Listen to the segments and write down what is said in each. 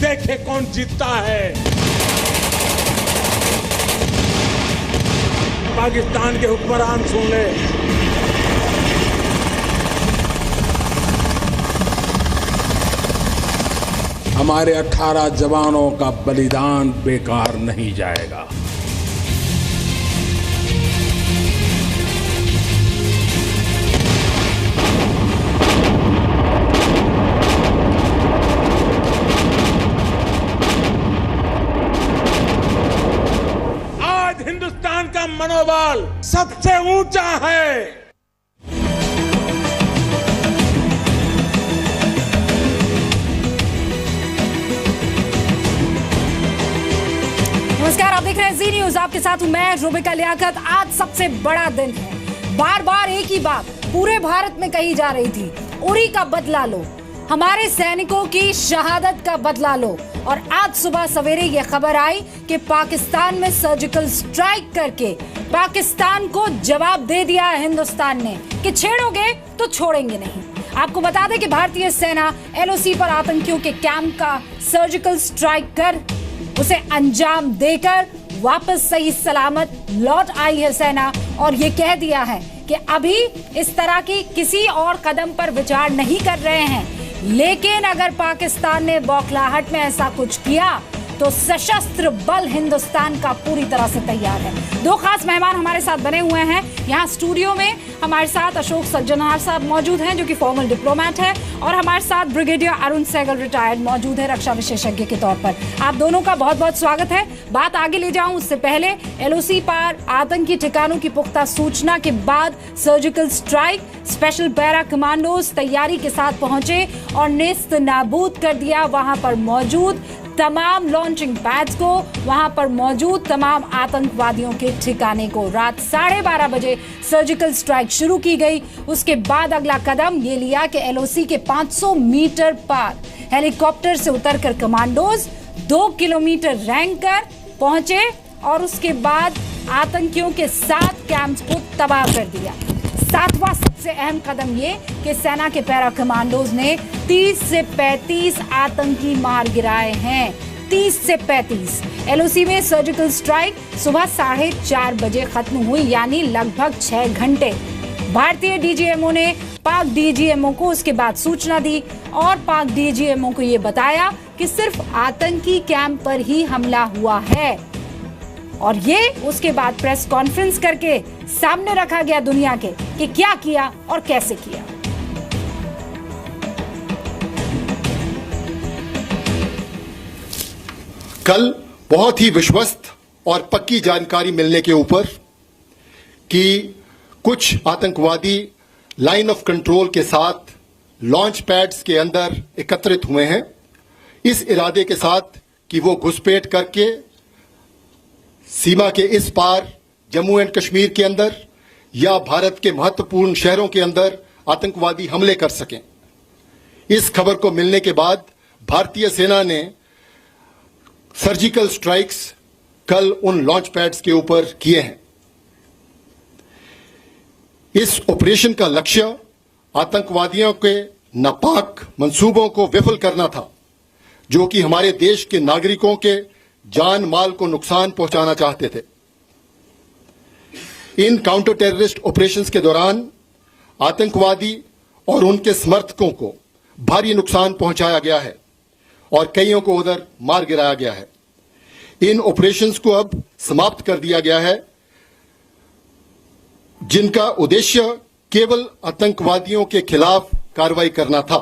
देखे कौन जीतता है। पाकिस्तान के हुक्मरान सुन ले, हमारे 18 जवानों का बलिदान बेकार नहीं जाएगा। आज हिंदुस्तान का मनोबल सबसे ऊंचा है। नमस्कार, आप देख रहे हैं जी न्यूज। आपके साथ हूं मैं रुबिका लियाकत। आज सबसे बड़ा दिन है। बार बार एक ही बात पूरे भारत में कही जा रही थी, उरी का बदला लो, हमारे सैनिकों की शहादत का बदला लो। और आज सुबह सवेरे ये खबर आई कि पाकिस्तान में सर्जिकल स्ट्राइक करके पाकिस्तान को जवाब दे दिया है हिंदुस्तान ने कि छेड़ोगे तो छोड़ेंगे नहीं। आपको बता दें कि भारतीय सेना एलओसी पर आतंकियों के कैंप का सर्जिकल स्ट्राइक कर उसे अंजाम देकर वापस सही सलामत लौट आई है सेना। और ये कह दिया है कि अभी इस तरह की किसी और कदम पर विचार नहीं कर रहे हैं, लेकिन अगर पाकिस्तान ने बौखलाहट में ऐसा कुछ किया तो सशस्त्र बल हिंदुस्तान का पूरी तरह से तैयार है। दो खास मेहमान हमारे साथ बने हुए हैं। यहाँ स्टूडियो में हमारे साथ अशोक सज्जनहार साहब मौजूद हैं, जो कि फॉर्मल डिप्लोमेट है, और हमारे साथ ब्रिगेडियर अरुण सहगल रिटायर्ड मौजूद है रक्षा विशेषज्ञ के तौर पर। आप दोनों का बहुत बहुत स्वागत है। बात आगे ले जाऊं उससे पहले एलओसी पार आतंकी ठिकानों की पुख्ता सूचना के बाद surgical strike, special para commandos तैयारी के साथ पहुंचे और नेस्त नाबूद कर दिया वहां पर मौजूद तमाम लॉन्चिंग पैड्स को, वहां पर मौजूद तमाम आतंकवादियों के ठिकाने को। रात 12:30 बजे सर्जिकल स्ट्राइक शुरू की गई। उसके बाद अगला कदम ये लिया कि एलओसी के 500 मीटर पार हेलीकॉप्टर से उतरकर कमांडोज 2 किलोमीटर रैंक कर पहुंचे और उसके बाद आतंकियों के 7 कैंप्स को तबाह कर दिया। सातवां सबसे अहम कदम ये कि सेना के पैरा कमांडोज ने 30 से 35 आतंकी मार गिराए हैं। 30 से 35। एलओसी में सर्जिकल स्ट्राइक सुबह 4:30 बजे खत्म हुई, यानी लगभग 6 घंटे। भारतीय डीजीएमओ ने पाक डीजीएमओ को उसके बाद सूचना दी और पाक डीजीएमओ को ये बताया कि सिर्फ आतंकी कैंप पर ही हमला हुआ है। और ये उसके बाद प्रेस कॉन्फ्रेंस करके सामने रखा गया दुनिया के कि क्या किया और कैसे किया। कल बहुत ही विश्वस्त और पक्की जानकारी मिलने के ऊपर कि कुछ आतंकवादी लाइन ऑफ कंट्रोल के साथ लॉन्च पैड्स के अंदर एकत्रित हुए हैं, इस इरादे के साथ कि वो घुसपैठ करके सीमा के इस पार जम्मू एंड कश्मीर के अंदर या भारत के महत्वपूर्ण शहरों के अंदर आतंकवादी हमले कर सकें। इस खबर को मिलने के बाद भारतीय सेना ने सर्जिकल स्ट्राइक्स कल उन लॉन्च पैड्स के ऊपर किए हैं। इस ऑपरेशन का लक्ष्य आतंकवादियों के नापाक मंसूबों को विफल करना था, जो कि हमारे देश के नागरिकों के जान माल को नुकसान पहुंचाना चाहते थे। इन काउंटर टेररिस्ट ऑपरेशंस के दौरान आतंकवादी और उनके समर्थकों को भारी नुकसान पहुंचाया गया है और कईयों को उधर मार गिराया गया है। इन ऑपरेशंस को अब समाप्त कर दिया गया है, जिनका उद्देश्य केवल आतंकवादियों के खिलाफ कार्रवाई करना था।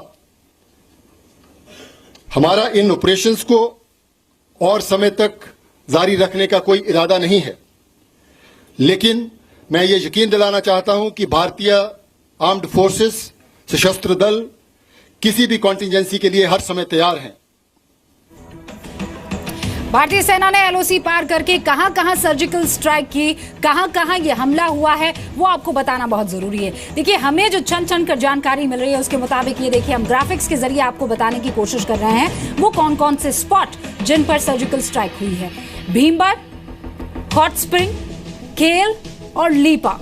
हमारा इन ऑपरेशंस को और समय तक जारी रखने का कोई इरादा नहीं है, लेकिन मैं ये यकीन दिलाना चाहता हूं कि भारतीय आर्म्ड फोर्सेस, सशस्त्र दल किसी भी कॉन्टिंजेंसी के लिए हर समय तैयार हैं। भारतीय सेना ने एलओसी पार करके कहां-कहां सर्जिकल स्ट्राइक की, कहां-कहां ये हमला हुआ है, वो आपको बताना बहुत जरूरी है। देखिए, हमें जो छन कर जानकारी मिल रही है उसके मुताबिक ये देखिए, हम ग्राफिक्स के जरिए आपको बताने की कोशिश कर रहे हैं वो कौन कौन से स्पॉट जिन पर सर्जिकल स्ट्राइक हुई है। भीमबर, हॉट स्प्रिंग, खेल और लीपा,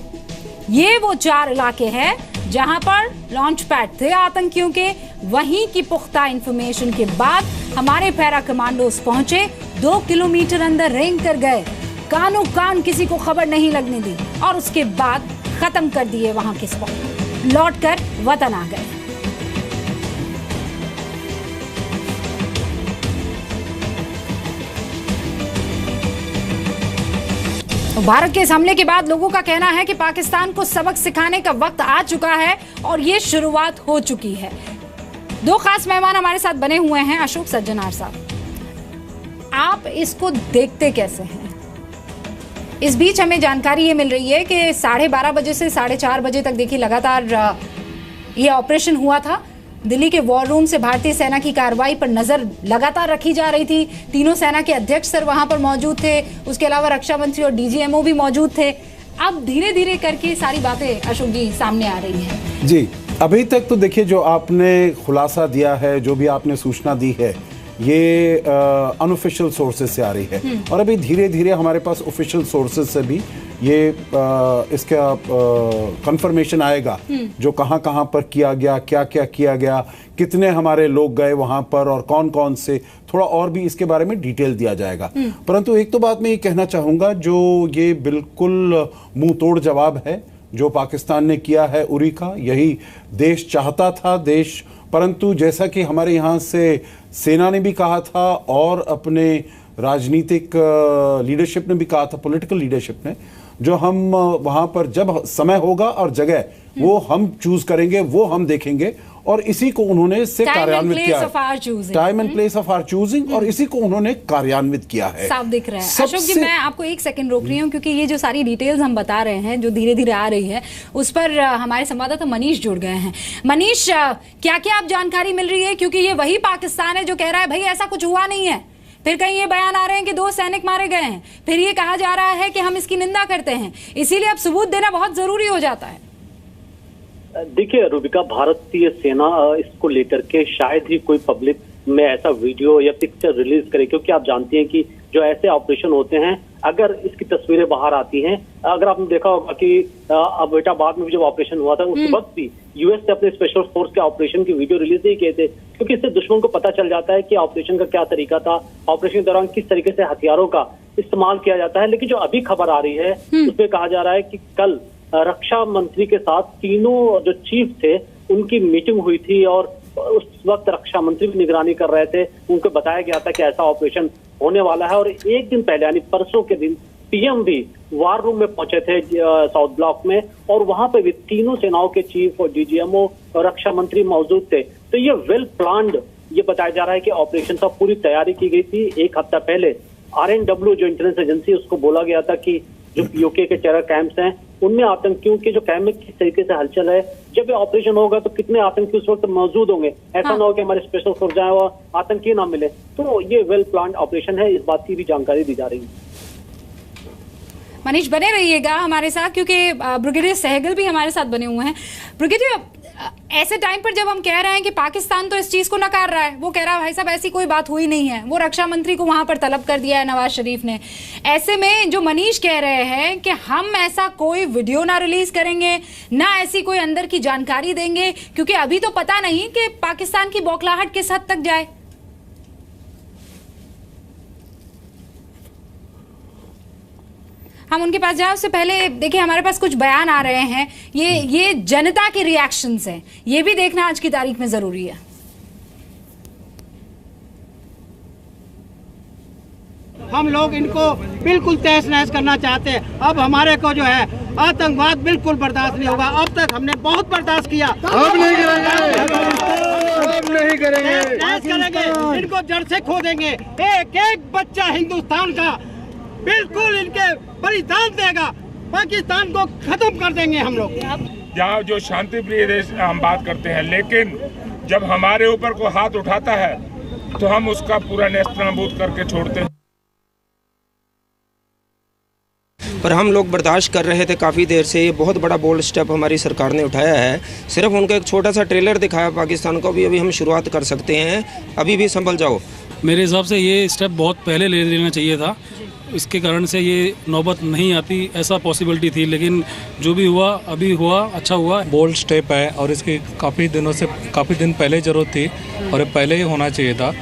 ये वो 4 इलाके हैं जहां पर लॉन्च पैड थे आतंकियों के, वहीं की पुख्ता इंफॉर्मेशन के बाद हमारे पैरा कमांडोज पहुंचे, 2 किलोमीटर अंदर रेंग कर गए, कानों कान किसी को खबर नहीं लगने दी और उसके बाद खत्म कर दिए वहां के स्पॉट, लौटकर वतन आ गए। भारत के इस हमले के बाद लोगों का कहना है कि पाकिस्तान को सबक सिखाने का वक्त आ चुका है और ये शुरुआत हो चुकी है। 2 खास मेहमान हमारे साथ बने हुए हैं। अशोक सज्जनार साहब, आप इसको देखते कैसे हैं? इस बीच हमें जानकारी ये मिल रही है कि 12:30 बजे से 4:30 बजे तक देखिए लगातार ये ऑपरेशन हुआ था। दिल्ली के वॉर रूम से भारतीय सेना की कार्रवाई पर नजर लगातार रखी जा रही थी। तीनों सेना के अध्यक्ष सर वहां पर मौजूद थे, उसके अलावा रक्षा मंत्री और डीजीएमओ भी मौजूद थे। अब धीरे धीरे करके सारी बातें अशोक जी सामने आ रही हैं। जी, अभी तक तो देखिए जो आपने खुलासा दिया है, जो भी आपने सूचना दी है, ये अनऑफिशियल सोर्सेज से आ रही है और अभी धीरे धीरे हमारे पास ऑफिशियल सोर्सेज से भी ये इसका कंफर्मेशन आएगा जो कहाँ कहाँ पर किया गया, क्या क्या किया गया, कितने हमारे लोग गए वहां पर और कौन कौन से, थोड़ा और भी इसके बारे में डिटेल दिया जाएगा। परंतु एक तो बात मैं ये कहना चाहूंगा, जो ये बिल्कुल मुंह तोड़ जवाब है जो पाकिस्तान ने किया है उरी का। यही देश चाहता था, देश, परंतु जैसा कि हमारे यहाँ से सेना ने भी कहा था और अपने राजनीतिक लीडरशिप ने भी कहा था, पॉलिटिकल लीडरशिप ने, जो हम वहां पर जब समय होगा और जगह वो हम चूज करेंगे, वो हम देखेंगे और इसी को उन्होंने इससे कार्यान्वित किया है। Time and place of our choosing और इसी को उन्होंने कार्यान्वित किया है। साफ दिख रहा है। अशोक जी, मैं आपको 1 सेकंड रोक रही हूँ क्योंकि ये जो सारी डिटेल्स हम बता रहे हैं, जो धीरे धीरे आ रही है, उस पर हमारे संवाददाता मनीष जुड़ गए हैं। मनीष, क्या क्या आप जानकारी मिल रही है? क्योंकि ये वही पाकिस्तान है जो कह रहा है भाई ऐसा कुछ हुआ नहीं है, फिर कहीं ये बयान आ रहे हैं कि 2 सैनिक मारे गए हैं, फिर ये कहा जा रहा है कि हम इसकी निंदा करते हैं, इसीलिए अब सबूत देना बहुत जरूरी हो जाता है। देखिए रूबिका, भारतीय सेना इसको लेकर के शायद ही कोई पब्लिक में ऐसा वीडियो या पिक्चर रिलीज करे, क्योंकि आप जानती हैं कि जो ऐसे ऑपरेशन होते हैं, अगर इसकी तस्वीरें बाहर आती हैं, अगर आपने देखा होगा कि अब एबटाबाद में भी जब ऑपरेशन हुआ था उस वक्त भी यूएस ने अपने स्पेशल फोर्स के ऑपरेशन की वीडियो रिलीज नहीं किए थे, क्योंकि इससे दुश्मन को पता चल जाता है कि ऑपरेशन का क्या तरीका था, ऑपरेशन के दौरान किस तरीके से हथियारों का इस्तेमाल किया जाता है। लेकिन जो अभी खबर आ रही है उसमें कहा जा रहा है कि कल रक्षा मंत्री के साथ तीनों जो चीफ थे उनकी मीटिंग हुई थी और उस वक्त रक्षा मंत्री भी निगरानी कर रहे थे। उनको बताया गया था कि ऐसा ऑपरेशन होने वाला है और एक दिन पहले यानी परसों के दिन पीएम भी वार रूम में पहुंचे थे साउथ ब्लॉक में और वहां पे भी तीनों सेनाओं के चीफ और डीजीएमओ और रक्षा मंत्री मौजूद थे। तो ये वेल प्लान्ड ये बताया जा रहा है कि ऑपरेशन का पूरी तैयारी की गई थी। 1 हफ्ता पहले RNW जो इंटेलिजेंस एजेंसी, उसको बोला गया था कि जो पीओके के टेरर कैंप्स हैं उनमें आतंकियों के जो कैंप में किस तरीके से हलचल है, जब ये ऑपरेशन होगा तो कितने आतंकी उस वक्त मौजूद होंगे, ऐसा ना हो कि हमारे स्पेशल फोर्स जाए और आतंकी ना मिले। तो ये वेल प्लान्ड ऑपरेशन है, इस बात की भी जानकारी दी जा रही है। मनीष, बने रहिएगा हमारे साथ क्योंकि ब्रिगेडियर सहगल भी हमारे साथ बने हुए हैं। ब्रिगेडियर, ऐसे टाइम पर जब हम कह रहे हैं कि पाकिस्तान तो इस चीज को नकार रहा है, वो कह रहा है भाई साहब ऐसी कोई बात हुई नहीं है, वो रक्षा मंत्री को वहां पर तलब कर दिया है नवाज शरीफ ने, ऐसे में जो मनीष कह रहे हैं कि हम ऐसा कोई वीडियो ना रिलीज करेंगे, ना ऐसी कोई अंदर की जानकारी देंगे, क्योंकि अभी तो पता नहीं कि पाकिस्तान की बौखलाहट किस हद तक जाए। हम उनके पास जाए उससे पहले देखिए हमारे पास कुछ बयान आ रहे हैं, ये जनता के रिएक्शंस हैं, ये भी देखना आज की तारीख में जरूरी है। हम लोग इनको बिल्कुल तहस नहस करना चाहते हैं। अब हमारे को जो है आतंकवाद बिल्कुल बर्दाश्त नहीं होगा। अब तक हमने बहुत बर्दाश्त किया, अब नहीं करेंगे, अब नहीं करेंगे, इनको जड़ से खो देंगे। एक एक बच्चा हिंदुस्तान का बिल्कुल इनके बलिदान देगा, पाकिस्तान को खत्म कर देंगे हम लोग। जहाँ जो शांति प्रिय देश हम बात करते हैं, लेकिन जब हमारे ऊपर कोई हाथ उठाता है तो हम उसका पूरा नेस्तनाबूद करके छोड़ते हैं। पर हम लोग बर्दाश्त कर रहे थे काफ़ी देर से। ये बहुत बड़ा बोल्ड स्टेप हमारी सरकार ने उठाया है। सिर्फ उनका एक छोटा सा ट्रेलर दिखाया पाकिस्तान को, अभी हम शुरुआत कर सकते हैं, अभी भी संभल जाओ। मेरे हिसाब से ये स्टेप बहुत पहले ले लेना चाहिए था। इसके कारण से ये नौबत नहीं आती, ऐसा पॉसिबिलिटी थी, लेकिन जो भी हुआ अभी हुआ, अच्छा हुआ। बोल्ड स्टेप है और इसकी काफ़ी दिन पहले ज़रूरत थी और ये पहले ही होना चाहिए था।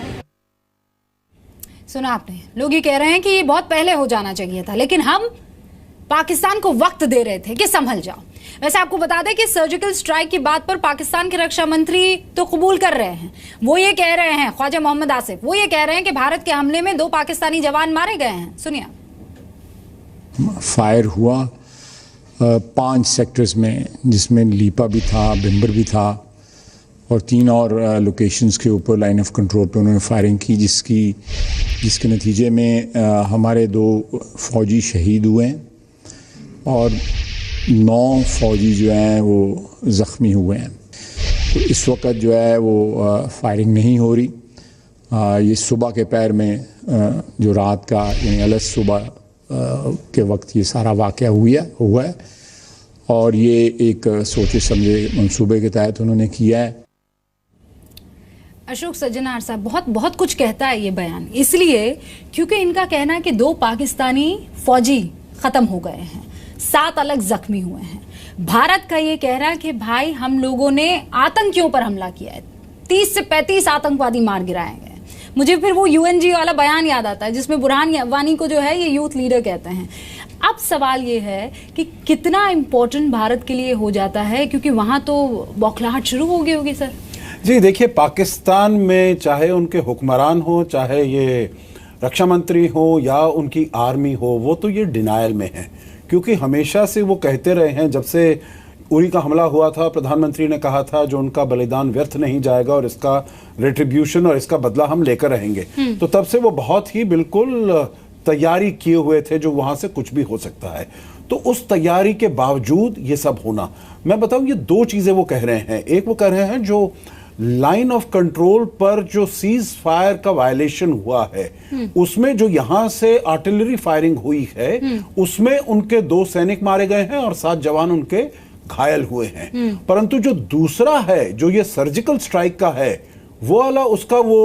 सुना आपने, लोग ये कह रहे हैं कि ये बहुत पहले हो जाना चाहिए था, लेकिन हम पाकिस्तान को वक्त दे रहे थे कि संभल जाओ। वैसे आपको बता दें कि सर्जिकल स्ट्राइक की बात पर पाकिस्तान के रक्षा मंत्री तो कबूल कर रहे हैं। वो ये कह रहे हैं, ख्वाजा मोहम्मद आसिफ, वो ये कह रहे हैं कि भारत के हमले में 2 पाकिस्तानी जवान मारे गए हैं। सुनिए। फायर हुआ 5 सेक्टर्स में, जिसमें लीपा भी था, भिम्बर भी था और 3 और लोकेशंस के ऊपर लाइन ऑफ कंट्रोल पे उन्होंने फायरिंग की, जिसके नतीजे में हमारे 2 फौजी शहीद हुए हैं और 9 फौजी जो हैं वो ज़ख्मी हुए हैं। तो इस वक्त जो है वो फायरिंग नहीं हो रही। ये सुबह के पैर में जो रात का यानी अलस सुबह के वक्त ये सारा वाक़या हुआ है और ये एक सोचे समझे मंसूबे के तहत उन्होंने किया है। अशोक सज्जनार साहब, बहुत कुछ कहता है ये बयान, इसलिए क्योंकि इनका कहना है कि 2 पाकिस्तानी फौजी खत्म हो गए हैं, 7 अलग जख्मी हुए हैं। भारत का ये कह रहा है कि भाई हम लोगों ने आतंकियों पर हमला किया है, 30 से 35 आतंकवादी मार गिराए गए। मुझे फिर वो यूएनजी वाला बयान याद आता है जिसमें बुरहान वानी को जो है ये यूथ लीडर कहते हैं। अब सवाल ये है कि कितना इंपॉर्टेंट भारत के लिए हो जाता है, क्योंकि वहां तो बौखलाहट शुरू हो गई होगी। सर जी देखिए, पाकिस्तान में चाहे उनके हुक्मरान हो, चाहे ये रक्षा मंत्री हो या उनकी आर्मी हो, वो तो ये डिनायल में है, क्योंकि हमेशा से वो कहते रहे हैं, जब से उरी का हमला हुआ था प्रधानमंत्री ने कहा था जो उनका बलिदान व्यर्थ नहीं जाएगा और इसका रिट्रीब्यूशन और इसका बदला हम लेकर रहेंगे। तो तब से वो बहुत ही बिल्कुल तैयारी किए हुए थे जो वहां से कुछ भी हो सकता है। तो उस तैयारी के बावजूद ये सब होना, मैं बताऊं, ये 2 चीजें वो कह रहे हैं। एक वो कह रहे हैं जो लाइन ऑफ कंट्रोल पर जो सीज फायर का वायलेशन हुआ है, उसमें जो यहां से आर्टिलरी फायरिंग हुई है उसमें उनके 2 सैनिक मारे गए हैं और 7 जवान उनके घायल हुए हैं। परंतु जो दूसरा है, जो ये सर्जिकल स्ट्राइक का है, वो वाला उसका वो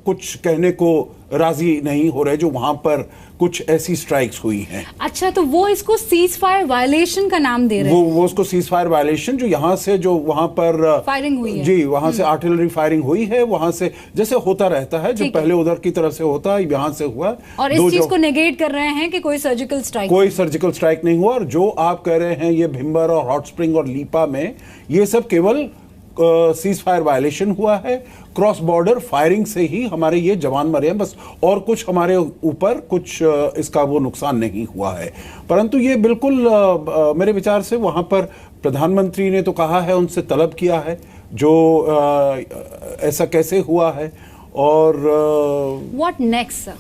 कुछ कहने को राजी नहीं हो रहे, जो वहां पर कुछ ऐसी स्ट्राइक्स हुई हैं। अच्छा, तो वो इसको सीज फायर वायलेशन का नाम दे रहे हैं। वो उसको सीज फायर वायलेशन, जो यहाँ से जो वहां पर फायरिंग हुई है, जी वहां से आर्टिलरी फायरिंग हुई है, वहां से जैसे होता रहता है, जो पहले उधर की तरफ से होता है, यहाँ से हुआ। और इस चीज को नेगेट कर रहे हैं कि कोई सर्जिकल स्ट्राइक नहीं हुआ। और जो आप कह रहे हैं ये भिम्बर और हॉट स्प्रिंग और लीपा में, ये सब केवल सीज फायर वायलेशन हुआ है। क्रॉस बॉर्डर फायरिंग से ही हमारे ये जवान मरे हैं बस, और कुछ हमारे ऊपर कुछ इसका वो नुकसान नहीं हुआ है। परंतु ये बिल्कुल मेरे विचार से वहां पर प्रधानमंत्री ने तो कहा है, उनसे तलब किया है जो ऐसा कैसे हुआ है। और व्हाट नेक्स्ट?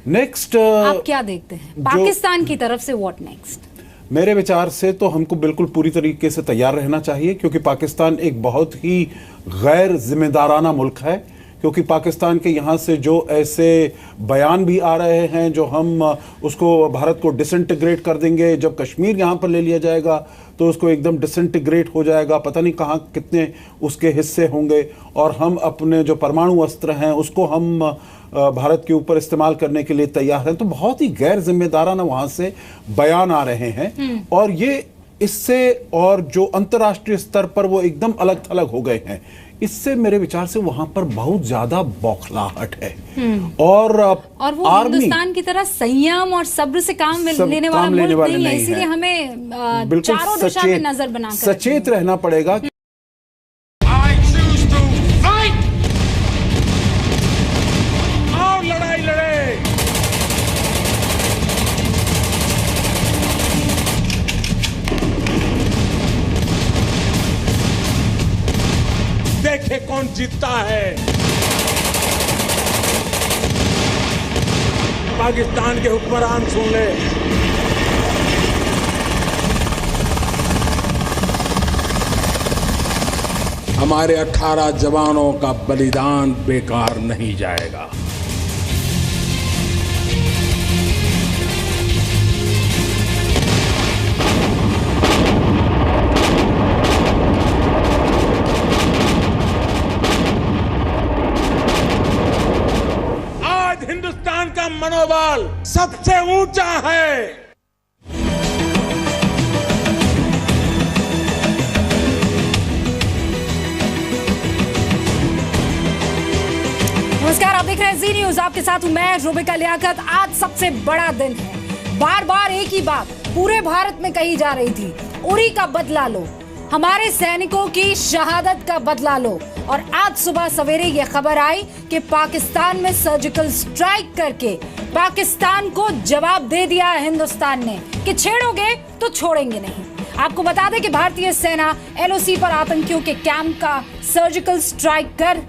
नेक्स्ट आप क्या देखते हैं पाकिस्तान की तरफ से? What next? मेरे विचार से तो हमको बिल्कुल पूरी तरीके से तैयार रहना चाहिए, क्योंकि पाकिस्तान एक बहुत ही गैर जिम्मेदाराना मुल्क है। क्योंकि पाकिस्तान के यहाँ से जो ऐसे बयान भी आ रहे हैं, जो हम उसको भारत को डिसइंटीग्रेट कर देंगे, जब कश्मीर यहाँ पर ले लिया जाएगा तो उसको एकदम डिसइंटीग्रेट हो जाएगा, पता नहीं कहाँ कितने उसके हिस्से होंगे, और हम अपने जो परमाणु अस्त्र हैं उसको हम भारत के ऊपर इस्तेमाल करने के लिए तैयार हैं। तो बहुत ही गैर जिम्मेदाराना वहां से बयान आ रहे हैं, और ये इससे और जो अंतर्राष्ट्रीय स्तर पर वो एकदम अलग थलग हो गए हैं, इससे मेरे विचार से वहां पर बहुत ज्यादा बौखलाहट है। और वो हिंदुस्तान की तरह संयम और सब्र से काम लेने वाला मुल्क नहीं है, इसीलिए हमें चारों दिशा में नजर बनाकर सचेत रहना पड़ेगा। देखे कौन जीतता है। पाकिस्तान के हुक्मरान सुन ले, हमारे 18 जवानों का बलिदान बेकार नहीं जाएगा। हिंदुस्तान का मनोबल सबसे ऊंचा है। नमस्कार, आप देख रहे हैं जी न्यूज। आपके साथ हूं मैं रुबिका लियाकत। आज सबसे बड़ा दिन है। बार बार एक ही बात पूरे भारत में कही जा रही थी, उरी का बदला लो, हमारे सैनिकों की शहादत का बदला लो। और आज सुबह सवेरे यह खबर आई कि पाकिस्तान में सर्जिकल स्ट्राइक करके पाकिस्तान को जवाब दे दिया है हिंदुस्तान ने कि छेड़ोगे तो छोड़ेंगे नहीं। आपको बता दें कि भारतीय सेना एलओसी पर आतंकियों के कैंप का सर्जिकल स्ट्राइक कर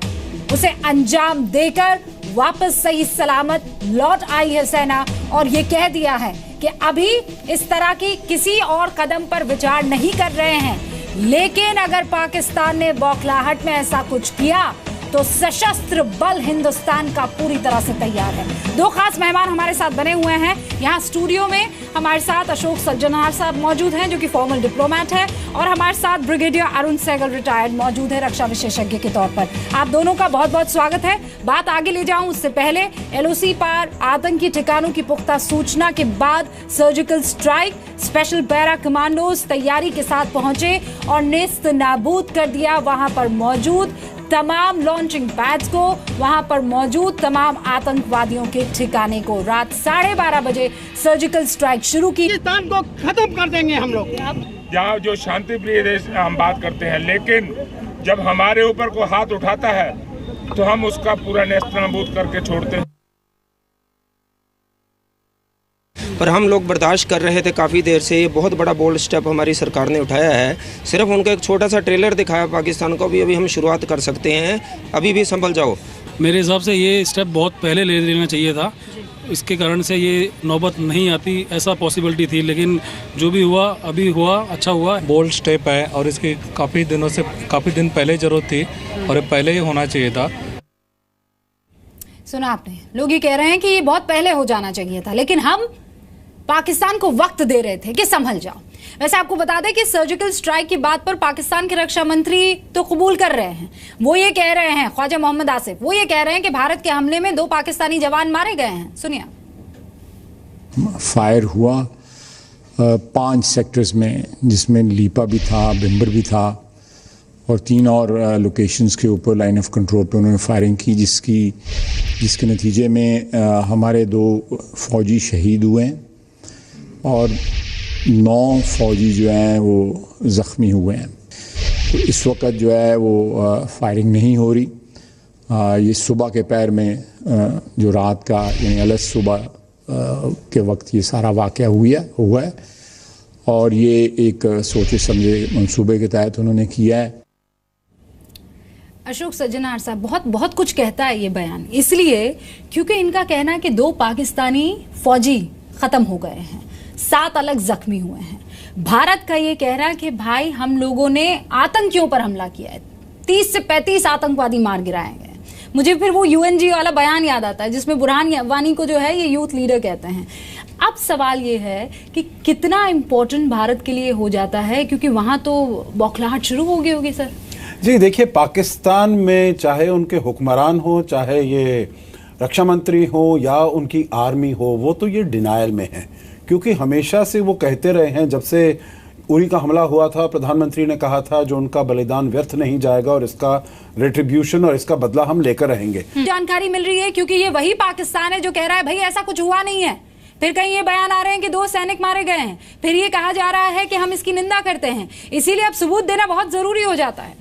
उसे अंजाम देकर वापस सही सलामत लौट आई है सेना। और ये कह दिया है कि अभी इस तरह की किसी और कदम पर विचार नहीं कर रहे हैं, लेकिन अगर पाकिस्तान ने बौखलाहट में ऐसा कुछ किया तो सशस्त्र बल हिंदुस्तान का पूरी तरह से तैयार है। दो खास मेहमान हमारे साथ बने हुए हैं यहाँ स्टूडियो में। हमारे साथ अशोक सज्जनहार साहब मौजूद हैं जो कि फॉर्मल डिप्लोमेट है, और हमारे साथ ब्रिगेडियर अरुण सहगल रिटायर्ड मौजूद है रक्षा विशेषज्ञ के तौर पर। आप दोनों का बहुत बहुत स्वागत है। बात आगे ले जाऊं उससे पहले एलओसी पर आतंकी ठिकानों की पुख्ता सूचना के बाद surgical strike, special para commandos तैयारी के साथ पहुंचे और नेस्त नाबूद कर दिया वहां पर मौजूद तमाम लॉन्चिंग पैड्स को, वहां पर मौजूद तमाम आतंकवादियों के ठिकाने को। रात 12:30 बजे सर्जिकल स्ट्राइक शुरू की। पाकिस्तान को खत्म कर देंगे हम लोग। जहाँ जो शांति प्रिय देश हम बात करते हैं, लेकिन जब हमारे ऊपर कोई हाथ उठाता है तो हम उसका पूरा नेस्तनाबूद करके छोड़ते हैं। पर हम लोग बर्दाश्त कर रहे थे काफ़ी देर से। ये बहुत बड़ा बोल्ड स्टेप हमारी सरकार ने उठाया है। सिर्फ उनका एक छोटा सा ट्रेलर दिखाया पाकिस्तान को, अभी हम शुरुआत कर सकते हैं, अभी भी संभल जाओ। मेरे हिसाब से ये स्टेप बहुत पहले ले लेना चाहिए था। इसके कारण से ये नौबत नहीं आती, ऐसा पॉसिबिलिटी थी, लेकिन जो भी हुआ अभी हुआ, अच्छा हुआ। बोल्ड स्टेप है और इसकी काफ़ी दिन पहले ज़रूरत थी और ये पहले ही होना चाहिए था। सुना आपने, लोग ये कह रहे हैं कि ये बहुत पहले हो जाना चाहिए था, लेकिन हम पाकिस्तान को वक्त दे रहे थे कि संभल जाओ। वैसे आपको बता दें कि सर्जिकल स्ट्राइक की बात पर पाकिस्तान के रक्षा मंत्री तो कबूल कर रहे हैं। वो ये कह रहे हैं, ख्वाजा मोहम्मद आसिफ, वो ये कह रहे हैं कि भारत के हमले में 2 पाकिस्तानी जवान मारे गए हैं। सुनिए। फायर हुआ 5 सेक्टर्स में, जिसमें लीपा भी था, बिम्बर भी था, और 3 और लोकेशंस के ऊपर लाइन ऑफ कंट्रोल पे उन्होंने फायरिंग की, जिसके नतीजे में हमारे 2 फौजी शहीद हुए हैं और 9 फौजी जो हैं वो ज़ख्मी हुए हैं। तो इस वक्त जो है वो फायरिंग नहीं हो रही। ये सुबह के पैर में जो रात का यानी अलग सुबह के वक्त ये सारा वाक़या हुआ है और ये एक सोचे समझे मंसूबे के तहत उन्होंने किया है। अशोक सज्जनहार साहब, बहुत कुछ कहता है ये बयान, इसलिए क्योंकि इनका कहना है कि 2 पाकिस्तानी फौजी खत्म हो गए हैं, 7 अलग जख्मी हुए हैं। भारत का ये कह रहा है कि भाई हम लोगों ने आतंकियों पर हमला किया है, 30 से 35 आतंकवादी मार गिराए गए। मुझे फिर वो यूएनजी वाला बयान याद आता है जिसमें बुरहान वानी को जो है ये यूथ लीडर कहते हैं। अब सवाल ये है कि कितना इंपॉर्टेंट भारत के लिए हो जाता है, क्योंकि वहां तो बौखलाहट शुरू हो गई होगी। सर जी देखिए, पाकिस्तान में चाहे उनके हुक्मरान हो, चाहे ये रक्षा मंत्री हो या उनकी आर्मी हो, वो तो ये डिनायल में है, क्योंकि हमेशा से वो कहते रहे हैं, जब से उरी का हमला हुआ था प्रधानमंत्री ने कहा था जो उनका बलिदान व्यर्थ नहीं जाएगा और इसका रिट्रीब्यूशन और इसका बदला हम लेकर रहेंगे। जानकारी मिल रही है क्योंकि ये वही पाकिस्तान है जो कह रहा है भाई ऐसा कुछ हुआ नहीं है। फिर कहीं ये बयान आ रहे हैं कि 2 सैनिक मारे गए हैं, फिर ये कहा जा रहा है कि हम इसकी निंदा करते हैं। इसीलिए अब सबूत देना बहुत जरूरी हो जाता है।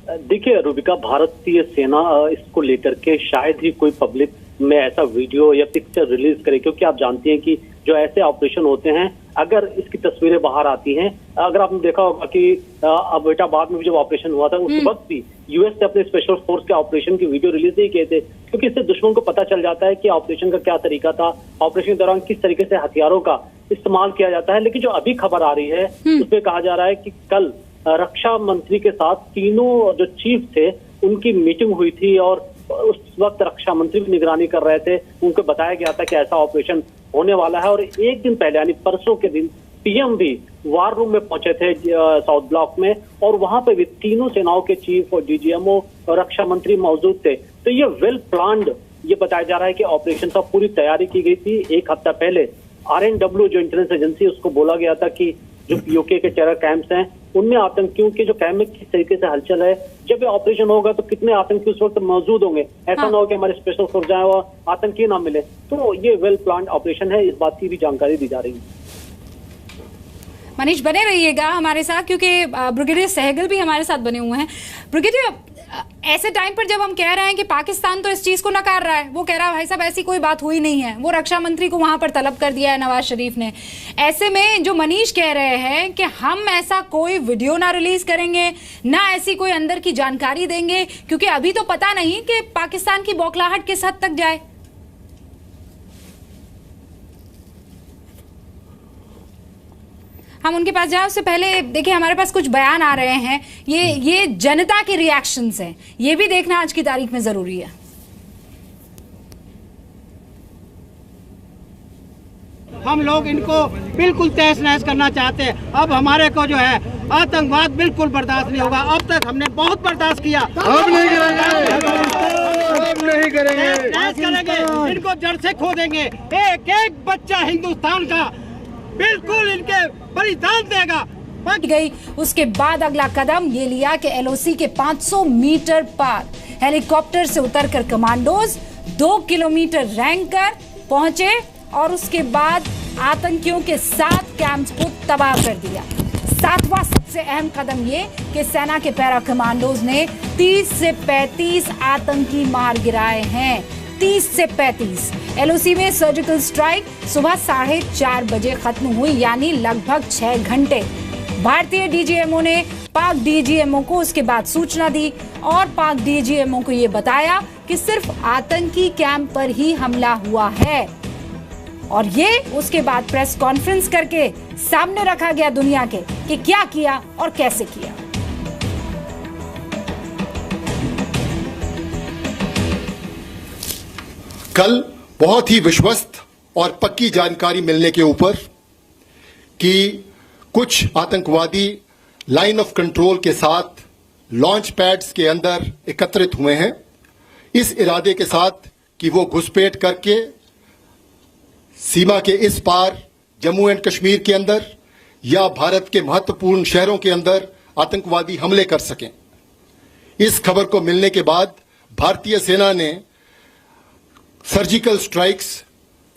देखिए रुबिका, भारतीय सेना इसको लेकर के शायद ही कोई पब्लिक में ऐसा वीडियो या पिक्चर रिलीज करे, क्योंकि आप जानती हैं कि जो ऐसे ऑपरेशन होते हैं, अगर इसकी तस्वीरें बाहर आती हैं, अगर आपने देखा होगा कि अब एबटाबाद में भी जब ऑपरेशन हुआ था उस वक्त भी यूएस से अपने स्पेशल फोर्स के ऑपरेशन की वीडियो रिलीज नहीं किए थे, क्योंकि इससे दुश्मन को पता चल जाता है कि ऑपरेशन का क्या तरीका था, ऑपरेशन के दौरान किस तरीके से हथियारों का इस्तेमाल किया जाता है। लेकिन जो अभी खबर आ रही है उसमें कहा जा रहा है कि कल रक्षा मंत्री के साथ तीनों जो चीफ थे उनकी मीटिंग हुई थी और उस वक्त रक्षा मंत्री भी निगरानी कर रहे थे। उनको बताया गया था कि ऐसा ऑपरेशन होने वाला है और एक दिन पहले यानी परसों के दिन पीएम भी वार रूम में पहुंचे थे साउथ ब्लॉक में, और वहां पे भी तीनों सेनाओं के चीफ और डीजीएमओ और रक्षा मंत्री मौजूद थे। तो ये वेल प्लान्ड ये बताया जा रहा है कि ऑपरेशन का पूरी तैयारी की गई थी। एक हफ्ता पहले RNW जो इंटेलिजेंस एजेंसी है उसको बोला गया था कि जो POK के टेरर कैंप्स हैं उनमें आतंकियों के जो कैंप में किस तरीके से हलचल है, जब ये ऑपरेशन होगा तो कितने आतंकी उस वक्त मौजूद होंगे। ऐसा ना हो कि हमारे स्पेशल फोर्स जाए और आतंकी ना मिले। तो ये वेल प्लान्ड ऑपरेशन है, इस बात की भी जानकारी दी जा रही है। मनीष बने रहिएगा हमारे साथ, क्योंकि ब्रिगेडियर सहगल भी हमारे साथ बने हुए हैं। ब्रिगेडियर, ऐसे टाइम पर जब हम कह रहे हैं कि पाकिस्तान तो इस चीज को नकार रहा है, वो कह रहा है भाई साहब ऐसी कोई बात हुई नहीं है, वो रक्षा मंत्री को वहां पर तलब कर दिया है नवाज शरीफ ने, ऐसे में जो मनीष कह रहे हैं कि हम ऐसा कोई वीडियो ना रिलीज करेंगे, ना ऐसी कोई अंदर की जानकारी देंगे, क्योंकि अभी तो पता नहीं कि पाकिस्तान की बौखलाहट किस हद तक जाए। हम उनके पास जाए उससे पहले देखिए हमारे पास कुछ बयान आ रहे हैं, ये जनता के रिएक्शंस हैं, ये भी देखना आज की तारीख में जरूरी है। हम लोग इनको बिल्कुल तहस नहस करना चाहते हैं। अब हमारे को जो है आतंकवाद बिल्कुल बर्दाश्त नहीं होगा। अब तक हमने बहुत बर्दाश्त किया, अब नहीं करेंगे, अब नहीं करेंगे। इनको जड़ से खो देंगे। एक एक बच्चा हिंदुस्तान का बिल्कुल इनके बलिदान देगा। गई उसके बाद अगला कदम ये लिया कि LOC के 500 मीटर पार हेलीकॉप्टर से उतरकर कमांडोज 2 किलोमीटर रैंक कर पहुंचे और उसके बाद आतंकियों के 7 कैंप्स को तबाह कर दिया। 7वां सबसे अहम कदम ये कि सेना के पैरा कमांडोज ने 30 से 35 आतंकी मार गिराए हैं। 30 से 35। LOC में सर्जिकल स्ट्राइक सुबह 4:30 बजे खत्म हुई, यानी लगभग 6 घंटे। भारतीय DGMO ने पाक DGMO को उसके बाद सूचना दी और पाक DGMO को यह बताया कि सिर्फ आतंकी कैंप पर ही हमला हुआ है, और ये उसके बाद प्रेस कॉन्फ्रेंस करके सामने रखा गया दुनिया के कि क्या किया और कैसे किया। कल बहुत ही विश्वस्त और पक्की जानकारी मिलने के ऊपर कि कुछ आतंकवादी लाइन ऑफ कंट्रोल के साथ लॉन्च पैड्स के अंदर एकत्रित हुए हैं, इस इरादे के साथ कि वो घुसपैठ करके सीमा के इस पार जम्मू एंड कश्मीर के अंदर या भारत के महत्वपूर्ण शहरों के अंदर आतंकवादी हमले कर सकें। इस खबर को मिलने के बाद भारतीय सेना ने सर्जिकल स्ट्राइक्स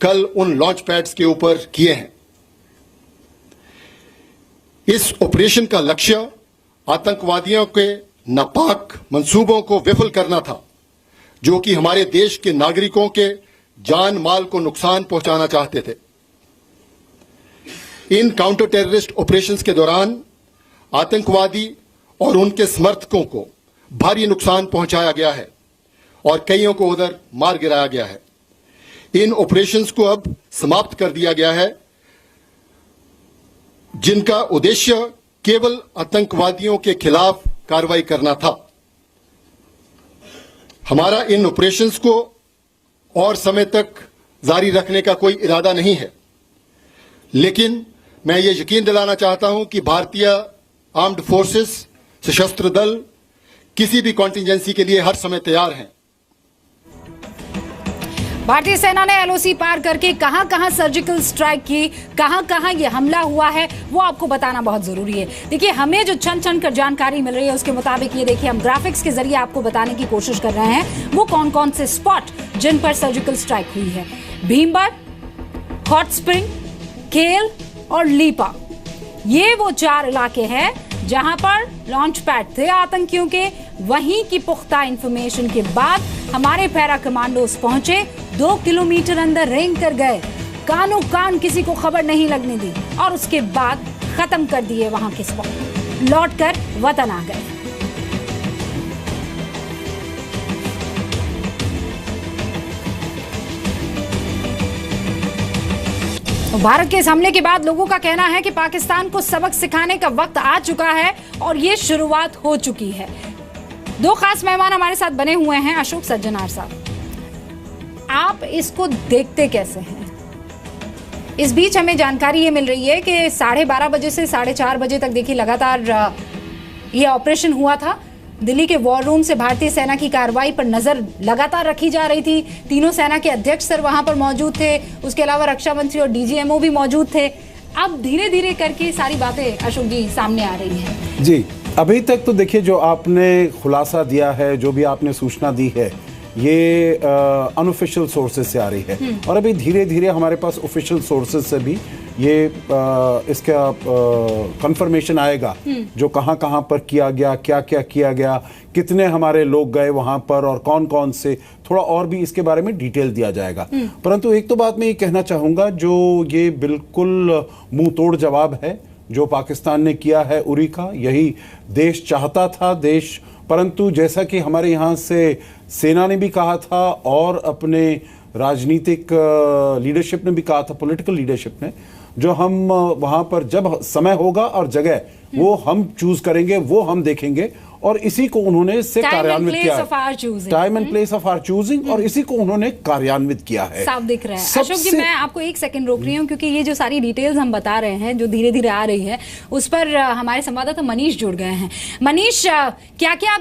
कल उन लॉन्च पैड्स के ऊपर किए हैं। इस ऑपरेशन का लक्ष्य आतंकवादियों के नापाक मंसूबों को विफल करना था, जो कि हमारे देश के नागरिकों के जान माल को नुकसान पहुंचाना चाहते थे। इन काउंटर टेररिस्ट ऑपरेशंस के दौरान आतंकवादी और उनके समर्थकों को भारी नुकसान पहुंचाया गया है और कईयों को उधर मार गिराया गया है। इन ऑपरेशंस को अब समाप्त कर दिया गया है, जिनका उद्देश्य केवल आतंकवादियों के खिलाफ कार्रवाई करना था। हमारा इन ऑपरेशंस को और समय तक जारी रखने का कोई इरादा नहीं है, लेकिन मैं ये यकीन दिलाना चाहता हूं कि भारतीय आर्म्ड फोर्सेस, सशस्त्र दल किसी भी कॉन्टिंजेंसी के लिए हर समय तैयार हैं। भारतीय सेना ने LOC पार करके कहां कहां सर्जिकल स्ट्राइक की, कहां कहां ये हमला हुआ है, वो आपको बताना बहुत जरूरी है। देखिए हमें जो छन कर जानकारी मिल रही है उसके मुताबिक ये देखिए हम ग्राफिक्स के जरिए आपको बताने की कोशिश कर रहे हैं वो कौन कौन से स्पॉट जिन पर सर्जिकल स्ट्राइक हुई है। भीमबर, हॉट स्प्रिंग, केल और लीपा, ये वो 4 इलाके हैं जहां पर लॉन्च पैड थे आतंकियों के। वहीं की पुख्ता इंफॉर्मेशन के बाद हमारे पैरा कमांडोज पहुंचे, 2 किलोमीटर अंदर रेंग कर गए, कानों कान किसी को खबर नहीं लगने दी और उसके बाद खत्म कर दिए वहां के स्पॉट, लौटकर वतन आ गए। भारत के इस हमले के बाद लोगों का कहना है कि पाकिस्तान को सबक सिखाने का वक्त आ चुका है और ये शुरुआत हो चुकी है। 2 खास मेहमान हमारे साथ बने हुए हैं। अशोक सज्जनार साहब, आप इसको देखते कैसे हैं? इस बीच हमें जानकारी ये मिल रही है कि 12:30 बजे से 4:30 बजे तक देखिए लगातार ये ऑपरेशन हुआ था। दिल्ली के वॉर रूम से भारतीय सेना की कार्रवाई पर नजर लगातार रखी जा रही थी। तीनों सेना के अध्यक्ष सर वहां पर मौजूद थे, उसके अलावा रक्षा मंत्री और डीजीएमओ भी मौजूद थे। अब धीरे धीरे करके सारी बातें अशोक जी सामने आ रही हैं। जी, अभी तक तो देखिए जो आपने खुलासा दिया है, जो भी आपने सूचना दी है, ये अनऑफिशियल सोर्सेज से आ रही है और अभी धीरे धीरे हमारे पास ऑफिशियल सोर्सेज से भी ये इसका कंफर्मेशन आएगा जो कहाँ कहाँ पर किया गया, क्या क्या किया गया, कितने हमारे लोग गए वहां पर और कौन कौन से, थोड़ा और भी इसके बारे में डिटेल दिया जाएगा। परंतु एक तो बात मैं ये कहना चाहूंगा, जो ये बिल्कुल मुंह तोड़ जवाब है जो पाकिस्तान ने किया है उरी का, यही देश चाहता था देश, परंतु जैसा कि हमारे यहाँ से सेना ने भी कहा था और अपने राजनीतिक लीडरशिप ने भी कहा था, पॉलिटिकल लीडरशिप ने, जो हम वहां पर जब समय होगा और जगह वो हम चूज करेंगे, वो हम देखेंगे और इसी को उन्होंने से कार्यान्वित किया है। Time and place of our choosing और इसी को उन्होंने कार्यान्वित किया है। साफ दिख रहा है। अशोक जी, मैं आपको एक सेकंड रोक रही हूँ क्योंकि ये जो सारी डिटेल्स हम बता रहे हैं जो धीरे धीरे आ रही है उस पर हमारे संवाददाता मनीष जुड़ गए हैं। मनीष, क्या क्या आप